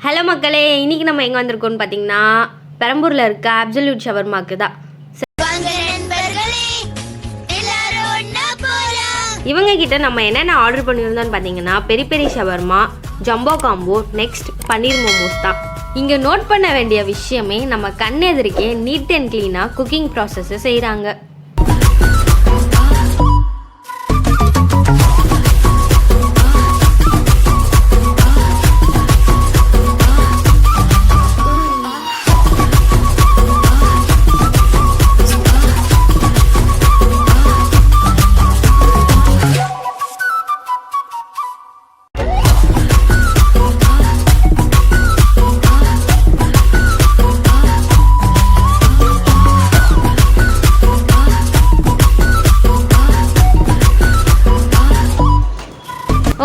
Hello மக்களே, இன்னைக்கு நம்ம எங்கே வந்திருக்கோம்னு பார்த்தீங்கன்னா பெரம்பூரில் இருக்க அப்சல்யூட் ஷவர்மாக்கு தான். இவங்க கிட்ட நம்ம என்னென்ன ஆர்டர் பண்ணியிருந்தோம்னு பார்த்தீங்கன்னா peri peri shawarma, jumbo combo, next paneer momos தான். இங்கே நோட் பண்ண வேண்டிய விஷயமே நம்ம கண் எதிர்க்கே நீட் அண்ட் க்ளீனாக குக்கிங் ப்ராசஸை செய்கிறாங்க.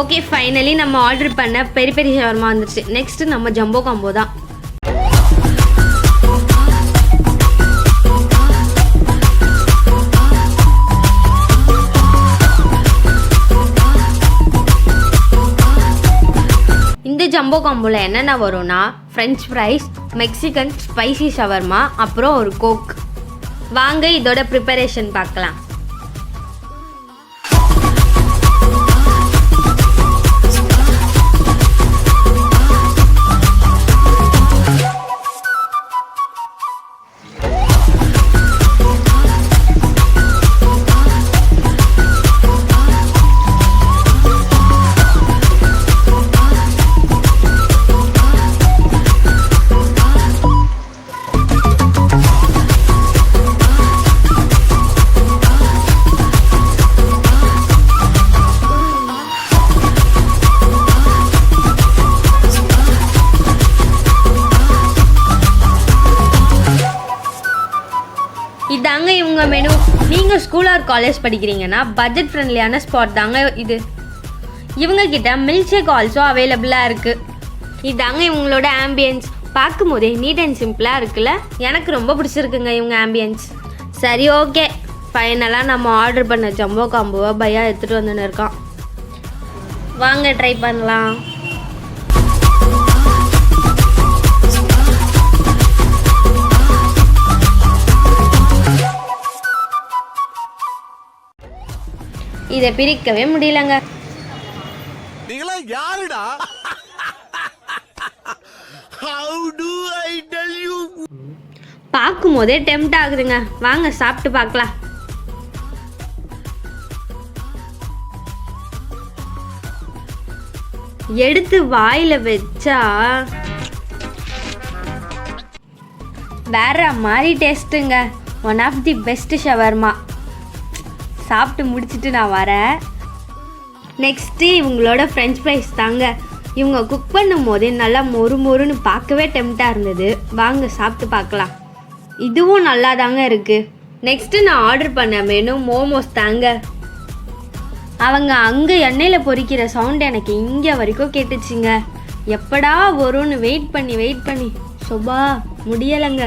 ஓகே, ஃபைனலி நம்ம ஆர்டர் பண்ண பெரி பெரி ஷவர்மா வந்துருச்சு. நெக்ஸ்ட் நம்ம ஜம்போ காம்போ தான். இந்த ஜம்போ காம்போவில் என்னென்ன வரும்னா french fries, mexican spicy shawarma, அப்புறம் ஒரு கோக். வாங்க இதோட ப்ரிப்பரேஷன் பார்க்கலாம். இதாங்க இவங்க மெனு. நீங்கள் ஸ்கூல் ஆர் காலேஜ் படிக்கிறீங்கன்னா பட்ஜெட் ஃப்ரெண்ட்லியான ஸ்பாட் தாங்க இது. இவங்க கிட்ட மில்க் ஷேக் ஆல்சோ அவைலபிளாக இருக்குது. இதாங்க இவங்களோட ஆம்பியன்ஸ். பார்க்கும் போதே நீட் அண்ட் சிம்பிளாக இருக்குல்ல, எனக்கு ரொம்ப பிடிச்சிருக்குங்க இவங்க ஆம்பியன்ஸ். சரி, ஓகே, ஃபைனலாக நம்ம ஆர்டர் பண்ண ஜம்போ காம்போவை பையா எடுத்துகிட்டு வந்துன்னு இருக்கான். வாங்க ட்ரை பண்ணலாம். இதை பிரிக்கவே முடியலங்க. பார்க்கும் போதே டெம்ட் ஆகுதுங்க. வாங்க சாப்பிட்டு பார்க்கலாம். எடுத்து வாயில வச்சா வேற மாதிரி டேஸ்ட்டுங்க. One of the best shawarma. சாப்பிட்டு முடிச்சுட்டு நான் வரேன். நெக்ஸ்ட்டு இவங்களோட ஃப்ரெஞ்ச் ஃப்ரைஸ் தாங்க. இவங்க குக் பண்ணும் போதே நல்லா மொறு மொறுன்னு பார்க்கவே டெம்ட்டாக இருந்தது. வாங்க சாப்பிட்டு பார்க்கலாம். இதுவும் நல்லா தாங்க இருக்குது. நெக்ஸ்ட்டு நான் ஆர்டர் பண்ண மெனு மோமோஸ் தாங்க. அவங்க அங்கே எண்ணெயில் பொரிக்கிற சவுண்ட் எனக்கு இங்கே வரைக்கும் கேட்டுச்சுங்க. எப்படா வரும்னு வெயிட் பண்ணி சொபா முடியலைங்க.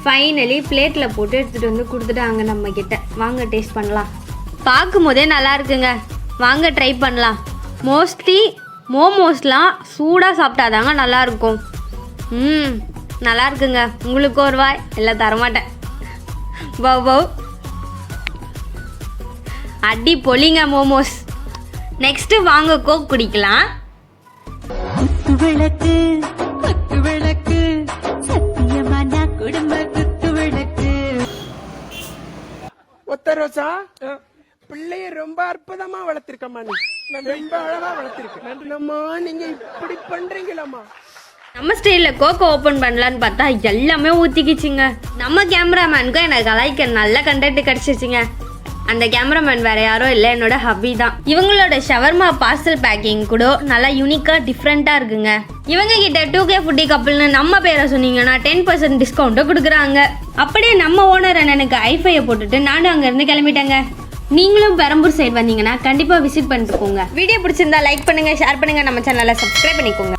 ஃபைனலி பிளேட்டில் போட்டு எடுத்துகிட்டு வந்து கொடுத்துட்டாங்க நம்ம கிட்ட. வாங்க டேஸ்ட் பண்ணலாம். பார்க்கும் போதே நல்லா இருக்குங்க. வாங்க ட்ரை பண்ணலாம். மோஸ்ட்லி மோமோஸ்லாம் சூடாக சாப்பிட்டாதாங்க நல்லாயிருக்கும். நல்லா இருக்குங்க. உங்களுக்கு ஒரு வாய் இல்லை தரமாட்டேன். பவ் அடி பொலிங்க மோமோஸ். நெக்ஸ்ட்டு வாங்க கோக் குடிக்கலாம். ரோசா, பிள்ளைய ரொம்ப அற்புதமா வளர்த்திருக்கம்மா. நீ ரொம்ப அழகா வளர்த்திருக்க. நீங்க இப்படி பண்றீங்களாம்மா? நம்ம ஸ்டைலில் கோக்கோ ஓப்பன் பண்ணலான்னு பார்த்தா எல்லாமே ஊற்றிக்கிச்சிங்க. நம்ம கேமராமேனுக்கும் எனக்கு கலாய்க்க நல்ல கண்டென்ட் கிடச்சிச்சிங்க. அந்த கேமராமேன் வேறு யாரும் இல்லை, என்னோட ஹபி தான். இவங்களோட ஷவர்மா பார்சல் பேக்கிங் கூட நல்லா யூனிக்காக டிஃப்ரெண்ட்டாக இருக்குங்க. இவங்க கிட்ட 2K ஃபுட்டி கப்புள்னு நம்ம பேரை சொன்னீங்கன்னா 10% டிஸ்கவுண்ட்டை கொடுக்குறாங்க. அப்படியே நம்ம ஓனர் அண்ணனுக்கு ஐஃபையை போட்டுட்டு நானும் அங்கேருந்து கிளம்பிட்டேங்க. நீங்களும் பெரம்பூர் சைடு வந்தீங்கன்னா கண்டிப்பாக விசிட் பண்ணிட்டு போங்க. வீடியோ பிடிச்சிருந்தா லைக் பண்ணுங்கள், ஷேர் பண்ணுங்கள், நம்ம சேனலை சப்ஸ்கிரைப் பண்ணிக்கோங்க.